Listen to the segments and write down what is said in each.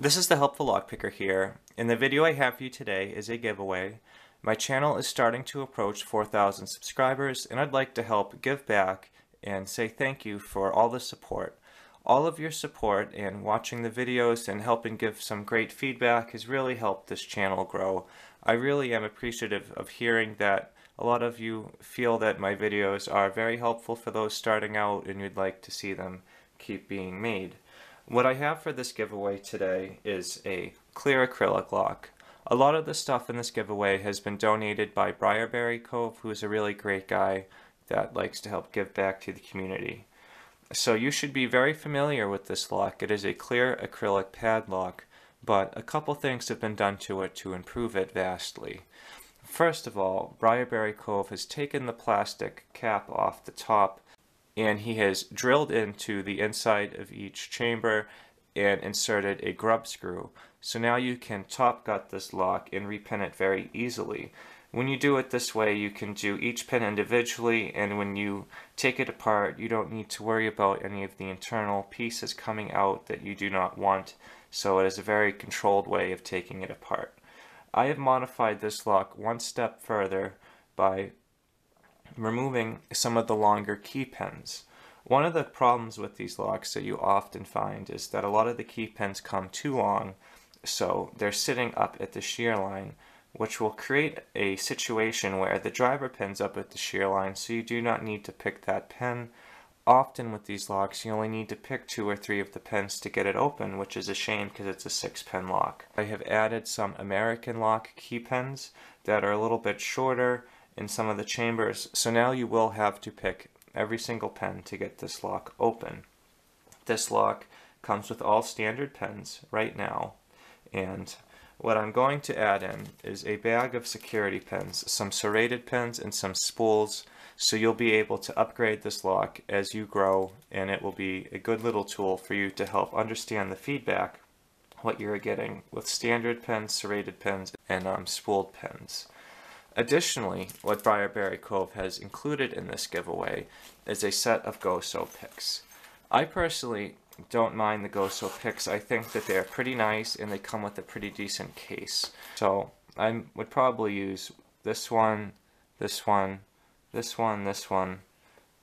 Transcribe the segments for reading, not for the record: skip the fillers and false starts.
This is the Helpful Lockpicker here, and the video I have for you today is a giveaway. My channel is starting to approach 4,000 subscribers, and I'd like to help give back and say thank you for all the support. All of your support and watching the videos and helping give some great feedback has really helped this channel grow. I really am appreciative of hearing that a lot of you feel that my videos are very helpful for those starting out and you'd like to see them keep being made. What I have for this giveaway today is a clear acrylic lock. A lot of the stuff in this giveaway has been donated by Briarberry Cove, who is a really great guy that likes to help give back to the community. So you should be very familiar with this lock. It is a clear acrylic padlock, but a couple things have been done to it to improve it vastly. First of all, Briarberry Cove has taken the plastic cap off the top and he has drilled into the inside of each chamber and inserted a grub screw. So now you can top gut this lock and repin it very easily. When you do it this way, you can do each pin individually, and when you take it apart, you don't need to worry about any of the internal pieces coming out that you do not want. So it is a very controlled way of taking it apart. I have modified this lock one step further by removing some of the longer key pins. One of the problems with these locks that you often find is that a lot of the key pins come too long, so they're sitting up at the shear line, which will create a situation where the driver pin's up at the shear line, so you do not need to pick that pin. Often with these locks, you only need to pick 2 or 3 of the pins to get it open, which is a shame because it's a 6-pin lock. I have added some American lock key pins that are a little bit shorter in some of the chambers, so now you will have to pick every single pin to get this lock open. This lock comes with all standard pins right now, and what I'm going to add in is a bag of security pins, some serrated pins and some spools, so you'll be able to upgrade this lock as you grow, and it will be a good little tool for you to help understand the feedback, what you're getting with standard pins, serrated pins, and spooled pins. Additionally, what Briarberry Cove has included in this giveaway is a set of Goso picks. I personally don't mind the Goso picks. I think that they're pretty nice and they come with a pretty decent case. So I would probably use this one, this one, this one, this one,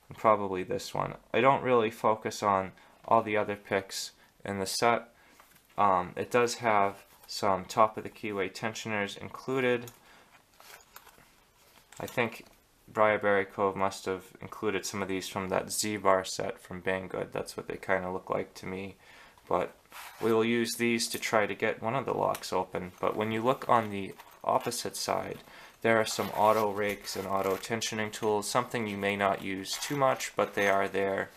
and probably this one. I don't really focus on all the other picks in the set. It does have some top of the keyway tensioners included. I think Briarberry Cove must have included some of these from that Z-Bar set from Banggood. That's what they kind of look like to me. But we will use these to try to get one of the locks open. But when you look on the opposite side, there are some auto rakes and auto tensioning tools, something you may not use too much, but they are there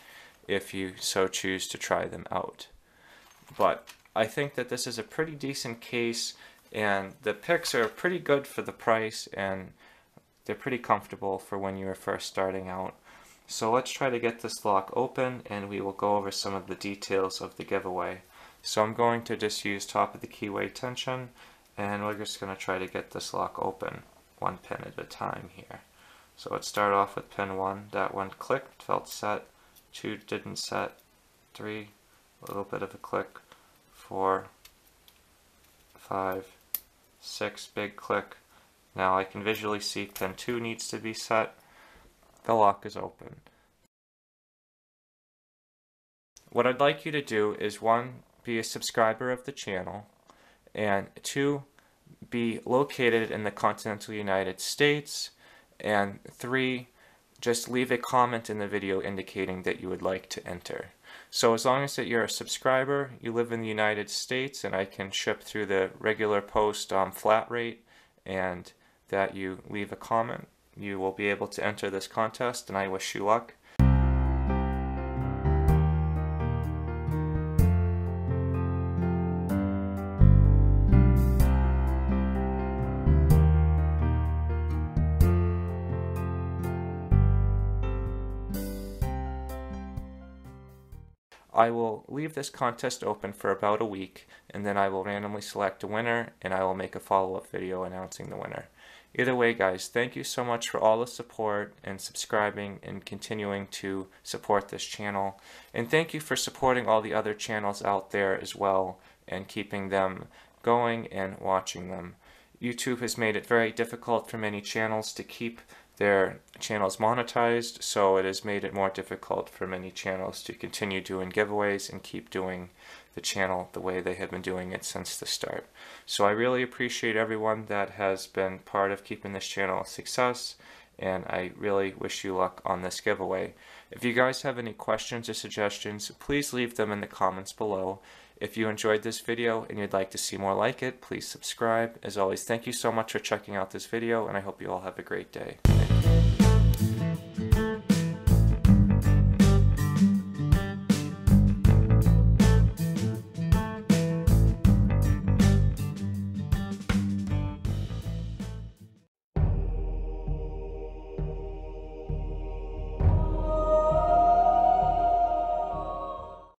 if you so choose to try them out. But I think that this is a pretty decent case, and the picks are pretty good for the price, and they're pretty comfortable for when you're first starting out. So let's try to get this lock open, and we will go over some of the details of the giveaway. So I'm going to just use top of the keyway tension, and we're just going to try to get this lock open one pin at a time here. So let's start off with pin 1. That one clicked, felt set. 2 didn't set. 3, a little bit of a click. 4, 5, 6, big click. Now I can visually see pin 2 needs to be set. The lock is open. What I'd like you to do is 1, be a subscriber of the channel, and 2, be located in the continental United States, and 3, just leave a comment in the video indicating that you would like to enter. So as long as that you're a subscriber, you live in the United States, and I can ship through the regular post flat rate, and that you leave a comment, you will be able to enter this contest, and I wish you luck. I will leave this contest open for about a week, and then I will randomly select a winner, and I will make a follow-up video announcing the winner. Either way, guys, thank you so much for all the support and subscribing and continuing to support this channel. And thank you for supporting all the other channels out there as well and keeping them going and watching them. YouTube has made it very difficult for many channels to keep their channels monetized, so it has made it more difficult for many channels to continue doing giveaways and keep doing the channel the way they have been doing it since the start. So I really appreciate everyone that has been part of keeping this channel a success, and I really wish you luck on this giveaway. If you guys have any questions or suggestions, please leave them in the comments below. If you enjoyed this video and you'd like to see more like it, please subscribe. As always, thank you so much for checking out this video, and I hope you all have a great day. Thank you.